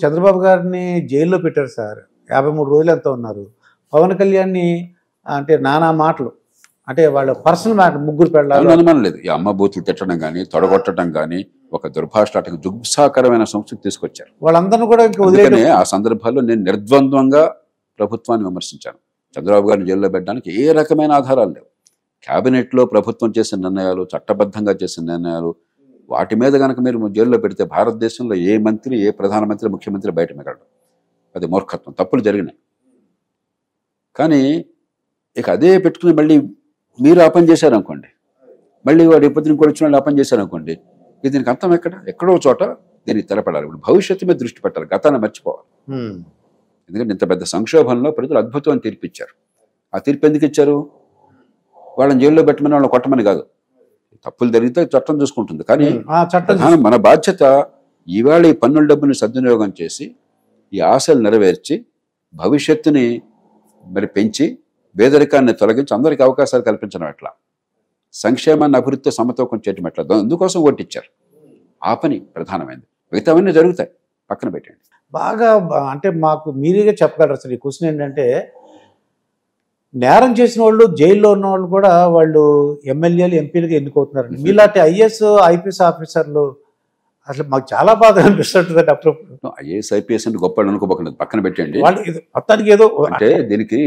చంద్రబాబు గారిని జైల్లో పెట్టారు సార్. 53 రోజులు ఎంతో ఉన్నారు. పవన్ కళ్యాణ్‌ని అంటే నానా మాటలు. అంటే వాళ్ళ పర్సనల్ మ్యాటర్ ముగ్గురు పెళ్ళాలు. అనుమానం లేదు. ఈ అమ్మ బూతులు తిట్టడం గానీ, తొడగొట్టడం గానీ, ఒక దుర్భాషలాటకు దుగ్సాకరమైన సంస్కృతి తీసుకొచ్చారు. వాళ్ళందరిని కూడా ఇంకా అందుకనే వదిలేయడం. ఆ సందర్భాల్లో నేను నిర్ద్వంద్వంగా ప్రభుత్వాన్ని విమర్శించాను. చంద్రబాబు గారిని జైల్లో పెట్టడానికి ఏ రకమైన ఆధారాలు లేవు. క్యాబినెట్లో ప్రభుత్వం చేసిన నిర్ణయాలు, చట్టబద్ధంగా చేసిన నిర్ణయాలు, వాటి మీద గనక మీరు జైల్లో పెడితే భారతదేశంలో ఏ మంత్రి, ఏ ప్రధానమంత్రి, ముఖ్యమంత్రి బయట మిగలడు. అది మూర్ఖత్వం. తప్పులు జరిగినాయి. కానీ ఇక అదే పెట్టుకుని మళ్ళీ మీరు ఆ పని చేశారనుకోండి, మళ్ళీ వాడు ఎప్పుడు ఇంకోటి వచ్చిన వాళ్ళు ఆ పని చేశారనుకోండి, ఇది దీనికి అర్థం ఎక్కడో చోట దీనికి తెరపడాలి. ఇప్పుడు భవిష్యత్తు మీద దృష్టి పెట్టాలి, గతాన్ని మర్చిపోవాలి. ఎందుకంటే ఇంత పెద్ద సంక్షోభంలో ప్రజలు అద్భుతమైన తీర్పు ఇచ్చారు. ఆ తీర్పు ఎందుకు ఇచ్చారు? వాళ్ళని జైల్లో పెట్టమని, వాళ్ళని కొట్టమని కాదు. తప్పులు జరిగితే చట్టం చూసుకుంటుంది. కానీ మన బాధ్యత ఈవేళ ఈ పన్నుల డబ్బుని సద్వినియోగం చేసి ఈ ఆశలు నెరవేర్చి భవిష్యత్తుని మరి పెంచి పేదరికాన్ని తొలగించి అందరికీ అవకాశాలు కల్పించడం ఎట్లా, సంక్షేమాన్ని అభివృద్ధితో సమతూకం చేయటం ఎట్లా, అందుకోసం ఓటిచ్చారు. ఆ పని ప్రధానమైనది. మిగతావన్నీ జరుగుతాయి, పక్కన పెట్టండి. బాగా అంటే మాకు మీరుగా చెప్పగలరు సార్. ఈ క్వశ్చన్ ఏంటంటే, నేరం చేసిన వాళ్ళు జైల్లో ఉన్న వాళ్ళు కూడా వాళ్ళు ఎమ్మెల్యేలు ఎంపీలుగా ఎన్నుకవుతున్నారండి. మీలాంటి ఐఏఎస్ ఐపీఎస్ ఆఫీసర్లు అసలు మాకు చాలా బాధ అనిపిస్తుంటుంది అప్పుడప్పుడు. ఐఏఎస్ ఐపీఎస్ అంటే గొప్ప అనుకోబోకండి, పక్కన పెట్టండి. వాళ్ళు మొత్తానికి ఏదో అంటే దీనికి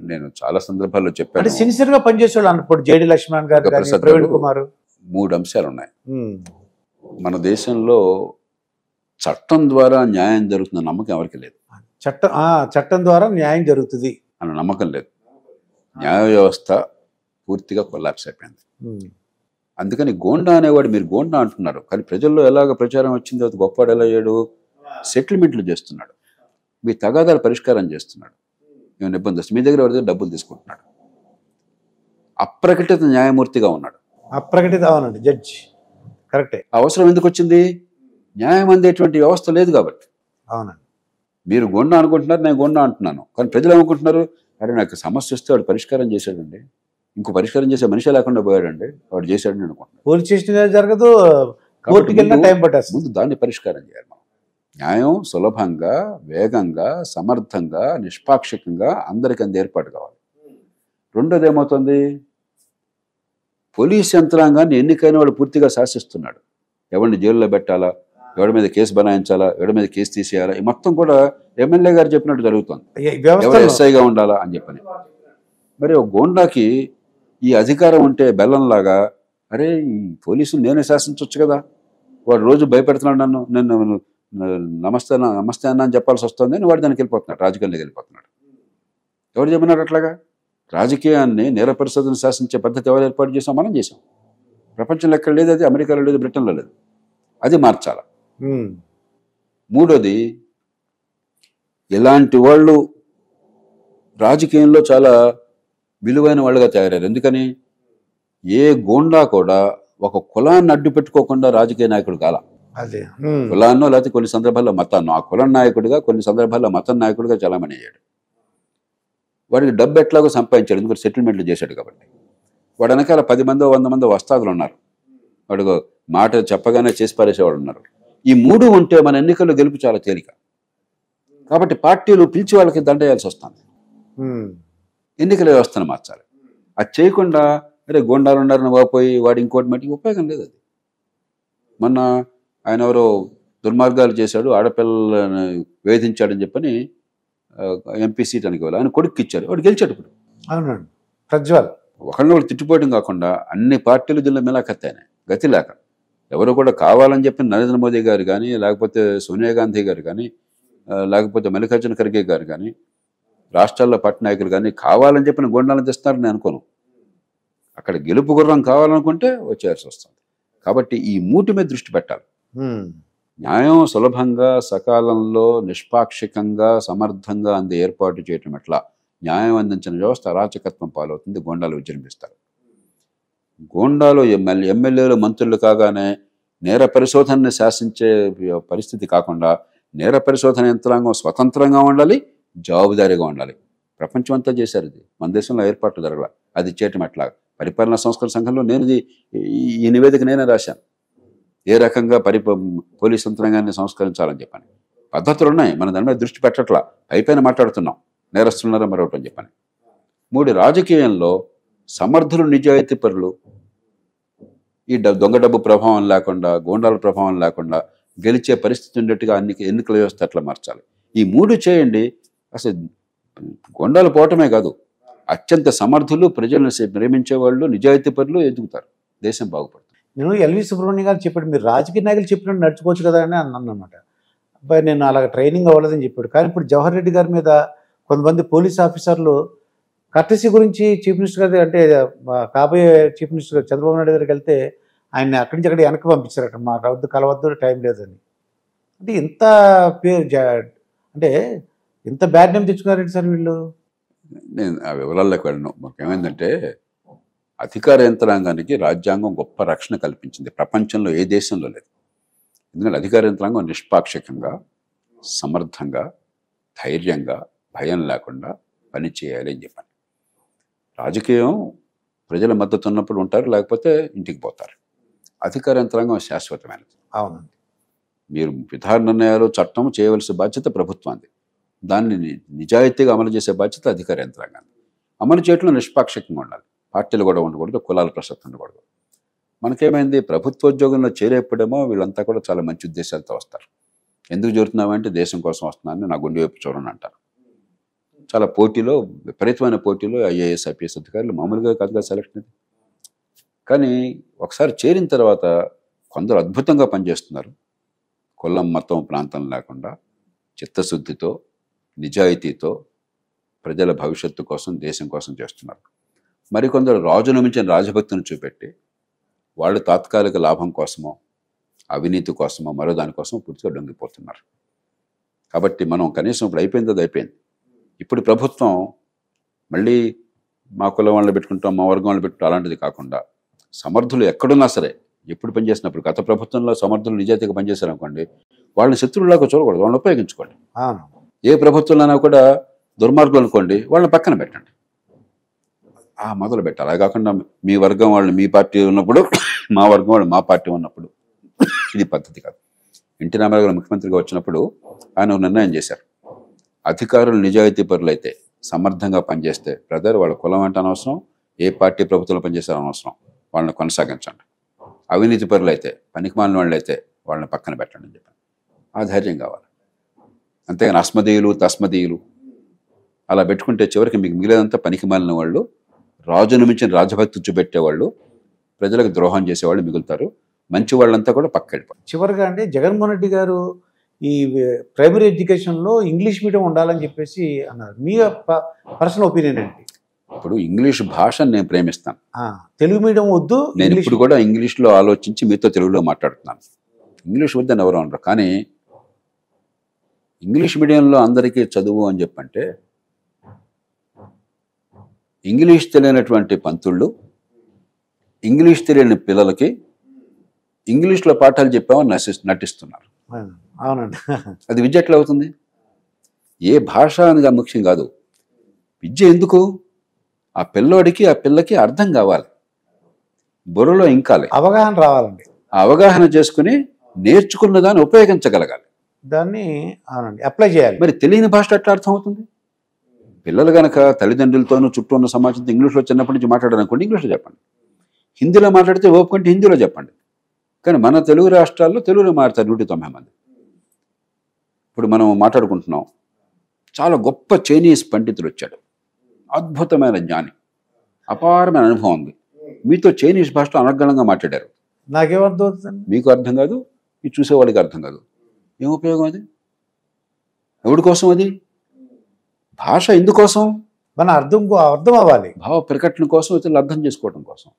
నేను చాలా సందర్భాల్లో చెప్పాను. సిన్సియర్ గా పనిచేసేవాళ్ళు అన్నప్పుడు జేడి లక్ష్మణ్ గారు, ప్రవీణ్ కుమార్. 3 అంశాలు ఉన్నాయి. మన దేశంలో చట్టం ద్వారా న్యాయం జరుగుతున్న నమ్మకం ఎవరికి లేదు. చట్టం ద్వారా న్యాయం జరుగుతుంది అన్న నమ్మకం లేదు. న్యాయ వ్యవస్థ పూర్తిగా కొలాప్స్ అయిపోయింది. అందుకని గోండా అనేవాడు, మీరు గోండా అంటున్నారు, కానీ ప్రజల్లో ఎలాగ ప్రచారం వచ్చిందో గొప్పవాడు ఎలా అయ్యాడు? సెటిల్మెంట్లు చేస్తున్నాడు, మీ తగాదాలు పరిష్కారం చేస్తున్నాడు, ఏమైనా ఇబ్బంది వస్తుంది మీ దగ్గర ఎవరి దగ్గర డబ్బులు తీసుకుంటున్నాడు, అప్రకటిత న్యాయమూర్తిగా ఉన్నాడు. అప్రకటిత, అవునండి, జడ్జి, కరెక్టే. అవసరం ఎందుకు వచ్చింది? న్యాయం అందేటువంటి వ్యవస్థ లేదు కాబట్టి. అవునండి. మీరు గోండా అనుకుంటున్నారు, నేను గోండా అంటున్నాను, కానీ ప్రజలు ఏమనుకుంటున్నారు? అరే నాకు సమస్య వస్తే వాడు పరిష్కారం చేశాడండి, ఇంకో పరిష్కారం చేసే మనిషి లేకుండా పోయాడండి, వాడు చేశాడని అనుకుంటున్నాను. పోలీస్ స్టేషన్ జరగదు, టైం పట్టేస్తుంది. ముందు దాన్ని పరిష్కారం చేయాలి. మనం న్యాయం సులభంగా, వేగంగా, సమర్థంగా, నిష్పాక్షికంగా అందరికీ అంది ఏర్పాటు కావాలి. రెండోది ఏమవుతుంది? పోలీస్ యంత్రాంగాన్ని ఎన్నికైన వాడు పూర్తిగా శాసిస్తున్నాడు. ఎవరిని జైల్లో పెట్టాలా, ఎవరి మీద కేసు బనాయించాలా, ఎవరి మీద కేసు తీసేయాలా, ఈ మొత్తం కూడా ఎమ్మెల్యే గారు చెప్పినట్టు జరుగుతుంది. ఎవరు ఎస్ఐగా ఉండాలా అని చెప్పని. మరి ఒక గోండాకి ఈ అధికారం ఉంటే బెల్లంలాగా, అరే ఈ పోలీసులు నేనే శాసించవచ్చు కదా, వాడు రోజు భయపెడుతున్నాడు నన్ను నమస్తే అన్న అని చెప్పాల్సి వస్తుంది అని వాడు దానికి వెళ్ళిపోతున్నాడు, రాజకీయాల్లోకి వెళ్ళిపోతున్నాడు. ఎవరు చెప్పినారు అట్లాగా? రాజకీయాన్ని నేర పరిశోధన శాసించే పద్ధతి ఎవరు ఏర్పాటు చేసాం? మనం చేసాం. ప్రపంచంలో ఎక్కడ లేదు అది, అమెరికాలో లేదు, బ్రిటన్లో లేదు. అది మార్చాల. మూడోది, ఇలాంటి వాళ్ళు రాజకీయంలో చాలా విలువైన వాళ్ళుగా తయారయ్యారు. ఎందుకని? ఏ గోండా కూడా ఒక కులాన్ని అడ్డు పెట్టుకోకుండా రాజకీయ నాయకుడు కాల. కులాన్నో లేకపోతే కొన్ని సందర్భాల్లో మతాన్నో, ఆ కులం నాయకుడిగా, కొన్ని సందర్భాల్లో మతం నాయకుడిగా చలామణి అయ్యాడు. వాడికి డబ్బు ఎట్లాగో సంపాదించాడు, ఎందుకంటే సెటిల్మెంట్లు చేశాడు కాబట్టి. వాడు వెనకాల 10 మందో 100 మందో వస్తాదులు ఉన్నారు, వాడు మాట చెప్పగానే చేసి పారేసేవాడు ఉన్నారు. ఈ 3 ఉంటే మన ఎన్నికల్లో గెలుపు చాలా తేలిక. కాబట్టి పార్టీలు పిలిచి వాళ్ళకి దండేయాల్సి వస్తుంది. ఎన్నికల వ్యవస్థను మార్చాలి. అది చేయకుండా అరే గోండాలు ఉన్నారని వాపోయి వాడు ఇంకోటి మట్టి ఉపయోగం లేదు. అది మొన్న ఆయన ఎవరో దుర్మార్గాలు చేశాడు, ఆడపిల్లని వేధించాడని చెప్పని ఎంపీ సీట్ అనుకోవాలి, ఆయన కొడుకు ఇచ్చారు, వాడు గెలిచాడు. ఇప్పుడు అవునండి, ప్రజ్వల్ ఒకళ్ళు తిట్టిపోవడం కాకుండా అన్ని పార్టీలు జిల్లా మిలాఖత్తైనాయి, గతి లేక. ఎవరు కూడా కావాలని చెప్పి నరేంద్ర మోదీ గారు కానీ, లేకపోతే సోనియా గాంధీ గారు కానీ, లేకపోతే మల్లికార్జున ఖర్గే గారు కానీ, రాష్ట్రాల్లో పట్టనాయకులు కానీ కావాలని చెప్పిన గోండాలను తెస్తున్నారని నేను అనుకోను. అక్కడ గెలుపు గుర్రం కావాలనుకుంటే వచ్చేయాల్సి వస్తుంది. కాబట్టి ఈ 3 మీద దృష్టి పెట్టాలి. న్యాయం సులభంగా, సకాలంలో, నిష్పాక్షికంగా, సమర్థంగా అంది ఏర్పాటు చేయటం ఎట్లా, న్యాయం అందించిన వ్యవస్థ అరాచకత్వం పాలవుతుంది, గోండాలు విజృంభిస్తారు. గోండాలు ఎమ్మెల్యేలు మంత్రులు కాగానే నేర పరిశోధనని శాసించే పరిస్థితి కాకుండా నేర పరిశోధన యంత్రాంగం స్వతంత్రంగా ఉండాలి, జవాబుదారీగా ఉండాలి. ప్రపంచం అంతా చేశారు. ఇది మన దేశంలో ఏర్పాటు జరగల. అది చేయటం ఎట్లా? పరిపాలనా సంస్కరణ సంఘంలో నేను ఈ నివేదిక నేనే రాశాను, ఏ రకంగా పోలీస్ యంత్రాంగాన్ని సంస్కరించాలని చెప్పాను. పద్ధతులు ఉన్నాయి, మన దాని మీద దృష్టి పెట్టట్లా, పైపైన మాట్లాడుతున్నాం నేరస్తున్నారా మరొకటి అని చెప్పని. 3 రాజకీయంలో సమర్థులు, నిజాయితీ పరులు, ఈ దొంగ డబ్బు ప్రభావం లేకుండా, గోండాల ప్రభావం లేకుండా గెలిచే పరిస్థితి ఉండేట్టుగా ఎన్నికల వ్యవస్థ అట్లా మార్చాలి. ఈ 3 చేయండి, అసలు గోండాలు పోవటమే కాదు, అత్యంత సమర్థులు, ప్రజలను ప్రేమించే వాళ్ళు, నిజాయితీ పరులు ఎదుగుతారు, దేశం బాగుపడుతుంది. నేను ఎల్వి సుబ్రహ్మణ్యం గారు చెప్పాడు, మీరు రాజకీయ నాయకులు చెప్పినట్టు నడుచుకోవచ్చు కదా అని అన్నాను అనమాట. అబ్బాయి నేను అలాగ ట్రైనింగ్ అవ్వలేదని చెప్పాడు. కానీ ఇప్పుడు జవహర్ రెడ్డి గారి మీద కొంతమంది పోలీస్ ఆఫీసర్లు కర్టసీ గురించి చీఫ్ మినిస్టర్ గారి, అంటే కాబోయే చీఫ్ మినిస్టర్ గారు చంద్రబాబు నాయుడు గారికి వెళ్తే ఆయన అక్కడి నుంచి అక్కడ వెనక్కి పంపించారట, మా వద్దు కలవద్దు, టైం లేదని. అంటే ఇంత పేరు అంటే ఇంత బ్యాడ్ నేమ్ తెచ్చుకున్నారండి సార్ వీళ్ళు. నేను ఆ వివరాల్లోకి వెళ్ళను. మాకు ఏమైందంటే అధికార యంత్రాంగానికి రాజ్యాంగం గొప్ప రక్షణ కల్పించింది, ప్రపంచంలో ఏ దేశంలో లేదు. ఎందుకంటే అధికార యంత్రాంగం నిష్పాక్షికంగా, సమర్థంగా, ధైర్యంగా, భయం లేకుండా పని చేయాలి అని చెప్పాను. రాజకీయం ప్రజల మద్దతు ఉన్నప్పుడు ఉంటారు, లేకపోతే ఇంటికి పోతారు. అధికార యంత్రాంగం శాశ్వతమైనది. అవునండి. మీరు విధాన నిర్ణయాలు, చట్టం చేయవలసిన బాధ్యత ప్రభుత్వానికి, దాన్ని నిజాయితీగా అమలు చేసే బాధ్యత అధికార యంత్రాంగాన్ని. అమలు చేయడంలో నిష్పాక్షికంగా ఉండాలి, పార్టీలు కూడా ఉండకూడదు, కులాల ప్రసక్తి ఉండకూడదు. మనకేమైంది, ప్రభుత్వోద్యోగంలో చేరేప్పుడేమో వీళ్ళంతా కూడా చాలా మంచి ఉద్దేశాలతో వస్తారు. ఎందుకు చేరుతున్నామంటే దేశం కోసం వస్తున్నానని నా గుండె వైపు చూడని అంటారు. చాలా పోటీలో, విపరీతమైన పోటీలో ఐఏఎస్, ఐపీఎస్ అధికారులు మామూలుగా కాదుగా సెలెక్షన్ ఇది. కానీ ఒకసారి చేరిన తర్వాత కొందరు అద్భుతంగా పనిచేస్తున్నారు, కులం, మతం, ప్రాంతం లేకుండా చిత్తశుద్ధితో, నిజాయితీతో ప్రజల భవిష్యత్తు కోసం, దేశం కోసం చేస్తున్నారు. మరికొందరు రాజును మించిన రాజభక్తిని చూపెట్టి వాళ్ళు తాత్కాలిక లాభం కోసమో, అవినీతి కోసమో, మరో దానికోసమో పూర్తిగా లొంగిపోతున్నారు. కాబట్టి మనం కనీసం ఇప్పుడు అయిపోయింది, అది అయిపోయింది. ఇప్పుడు ప్రభుత్వం మళ్ళీ మా కులం వాళ్ళని పెట్టుకుంటాం, మా వర్గం వాళ్ళు పెట్టుకుంటాం అలాంటిది కాకుండా సమర్థులు ఎక్కడున్నా సరే, ఎప్పుడు పనిచేసినప్పుడు, గత ప్రభుత్వంలో సమర్థులు నిజాయితీగా పనిచేశారనుకోండి, వాళ్ళని శత్రువులాగా చూడకూడదు, వాళ్ళని ఉపయోగించుకోండి. ఏ ప్రభుత్వంలోనైనా కూడా దుర్మార్గులు అనుకోండి, వాళ్ళని పక్కన పెట్టండి, మొదలు పెట్టాలి. అలా కాకుండా మీ వర్గం వాళ్ళు మీ పార్టీ ఉన్నప్పుడు, మా వర్గం వాళ్ళు మా పార్టీ ఉన్నప్పుడు, ఇది పద్ధతి కాదు. ఎన్టీ రామారావు గారు ముఖ్యమంత్రిగా వచ్చినప్పుడు ఆయన ఒక నిర్ణయం చేశారు, అధికారులు నిజాయితీ పరులైతే, సమర్థంగా పనిచేస్తే బ్రదర్ వాళ్ళ కులం అంటే అనవసరం, ఏ పార్టీ ప్రభుత్వంలో పనిచేస్తారో అనవసరం, వాళ్ళని కొనసాగించండి. అవినీతి పరులైతే, పనికిమాలిన వాళ్ళు అయితే వాళ్ళని పక్కన పెట్టండి అని చెప్పాను. ఆ ధైర్యం కావాలి. అంతేగాని అస్మదీయులు, తస్మదీయులు అలా పెట్టుకుంటే చివరికి మీకు మిగిలేదంతా పనికిమాలిన వాళ్ళు, రాజును మించిన రాజభక్తి చూపెట్టేవాళ్ళు, ప్రజలకు ద్రోహం చేసేవాళ్ళు మిగులుతారు. మంచి వాళ్ళంతా కూడా పక్క వెళ్ళిపోతారు. చివరిగా అంటే జగన్మోహన్ రెడ్డి గారు ఈ ప్రైమరీ ఎడ్యుకేషన్లో ఇంగ్లీష్ మీడియం ఉండాలని చెప్పేసి అన్నారు. మీ పర్సనల్ ఒపీనియన్ ఏంటి? ఇప్పుడు ఇంగ్లీష్ భాషను నేను ప్రేమిస్తాను, తెలుగు మీడియం వద్దు. నేను ఇప్పుడు కూడా ఇంగ్లీష్లో ఆలోచించి మీతో తెలుగులో మాట్లాడుతున్నాను. ఇంగ్లీష్ వద్దని ఎవరు అనరు. కానీ ఇంగ్లీష్ మీడియంలో అందరికీ చదువు అని చెప్పంటే, ఇంగ్లీష్ తెలియనటువంటి పంతుళ్ళు, ఇంగ్లీష్ తెలియని పిల్లలకి ఇంగ్లీష్లో పాఠాలు చెప్పామని నటిస్తున్నారు. అవునండి. అది విద్య ఎట్లా అవుతుంది? ఏ భాష అనేది ముఖ్యం కాదు, విద్య ఎందుకు? ఆ పిల్లోడికి, ఆ పిల్లకి అర్థం కావాలి, బుర్రలో ఇంకాలి, అవగాహన రావాలండి. ఆ అవగాహన చేసుకుని నేర్చుకున్న దాన్ని ఉపయోగించగలగాలి, దాన్ని అవునండి అప్లై చేయాలి. మరి తెలియని భాష ఎట్లా అర్థం అవుతుంది? పిల్లలు కనుక తల్లిదండ్రులతోనూ చుట్టూ ఉన్న సమాజంతో ఇంగ్లీష్లో చిన్నప్పటి నుంచి మాట్లాడాలనుకోండి, ఇంగ్లీష్లో చెప్పండి. హిందీలో మాట్లాడితే ఓపుకుంటే హిందీలో చెప్పండి. కానీ మన తెలుగు రాష్ట్రాల్లో తెలుగులో మాట్లాడతారు 190 మంది. ఇప్పుడు మనం మాట్లాడుకుంటున్నాం, చాలా గొప్ప చైనీస్ పండితుడు వచ్చాడు, అద్భుతమైన జ్ఞాని, అపారమైన అనుభవం ఉంది. మీతో చైనీస్ భాషలో అనర్గళంగా మాట్లాడారు, నాకేమర్థం అవుతుంది? మీకు అర్థం కాదు, ఇది చూసేవాళ్ళకి అర్థం కాదు. ఏం ఉపయోగం అది? ఎవడి కోసం అది? భాష ఎందుకోసం? మన అర్థం అవ్వాలి, భావ ప్రకటన కోసం, ఇతరులు అర్థం చేసుకోవడం కోసం.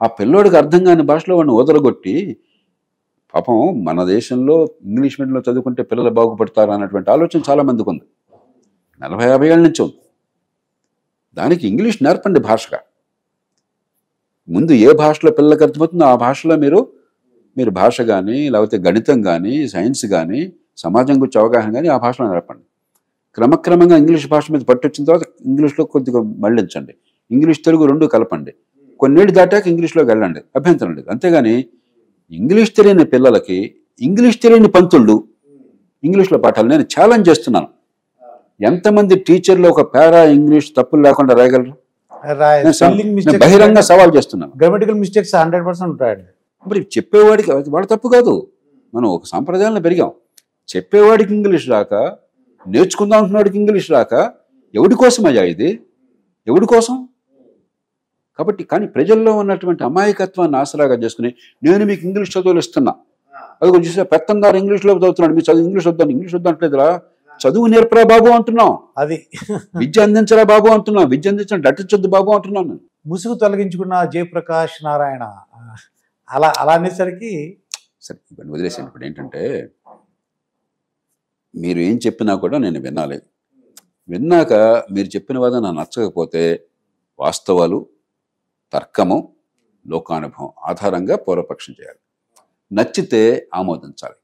ఆ పిల్లోడికి అర్థం కాని భాషలో వాడిని వదలగొట్టి, పాపం మన దేశంలో ఇంగ్లీష్ మీడియంలో చదువుకుంటే పిల్లలు బాగుపడతారు అన్నటువంటి ఆలోచన చాలా మందికి ఉంది, 40-50 ఏళ్ళ నుంచి ఉంది. దానికి ఇంగ్లీష్ నేర్పండి భాషగా. ముందు ఏ భాషలో పిల్లలకు అర్థమవుతుందో ఆ భాషలో మీరు భాష కానీ, లేకపోతే గణితం కానీ, సైన్స్ కానీ, సమాజం గురించి అవగాహన కానీ ఆ భాషలో నేర్పండి. క్రమక్రమంగా ఇంగ్లీష్ భాష మీద పట్టు వచ్చిన తర్వాత ఇంగ్లీష్లో కొద్దిగా మళ్ళించండి, ఇంగ్లీష్ తెలుగు రెండు కలపండి. కొన్నేళ్ళు దాటాక ఇంగ్లీష్లోకి వెళ్ళండి, అభ్యంతరం లేదు. అంతేగాని ఇంగ్లీష్ తెలియని పిల్లలకి ఇంగ్లీష్ తెలియని పంతుళ్ళు ఇంగ్లీష్లో పాఠాలు నేను ఛాలెంజ్ చేస్తున్నాను. ఎంతమంది టీచర్లు ఒక పారా ఇంగ్లీష్ తప్పులు లేకుండా రాయగలరు? స్పెల్లింగ్ నేను మిస్టేక్స్, బహిరంగ సవాల్ చేస్తున్నాను. గ్రామటికల్ మిస్టేక్స్ 100% ఉంటాయండి. మరి చెప్పేవాడికి వాళ్ళ తప్పు కాదు. మనం ఒక సాంప్రదాయంలో పెరిగాం. చెప్పేవాడికి ఇంగ్లీష్ రాక, నేర్చుకుందాం అంటున్నవాడికి ఇంగ్లీష్ రాక, ఎవడి కోసం అయ్యా ఇది? ఎవడి కోసం? కాబట్టి కానీ ప్రజల్లో ఉన్నటువంటి అమాయకత్వాన్ని ఆసరాగా చేసుకుని నేను మీకు ఇంగ్లీష్ చదువులు ఇస్తున్నా, అది కొంచెం చూసా పెత్తందారు ఇంగ్లీష్లో చదువుతున్నాడు, మీరు చదువు ఇంగ్లీష్ వద్దాను, ఇంగ్లీష్ వద్దట్లేదురా, చదువు నేర్పరా బాబు అంటున్నాం, అది విద్య అందించరా బాబు అంటున్నాం, విద్య అందించడం డట్టించొద్దు బాబు అంటున్నాను. ముసుగు తొలగించుకున్న జయప్రకాష్ నారాయణ అలా అనేసరికి సరే ఇవన్నీ వదిలేసాను. ఇప్పుడు ఏంటంటే మీరు ఏం చెప్పినా కూడా నేను వినాలి. విన్నాక మీరు చెప్పిన వాదన నాకు నచ్చకపోతే వాస్తవాలు, తర్కము, లోకానుభవం ఆధారంగా పూర్వపక్షం చేయాలి. నచ్చితే ఆమోదించాలి.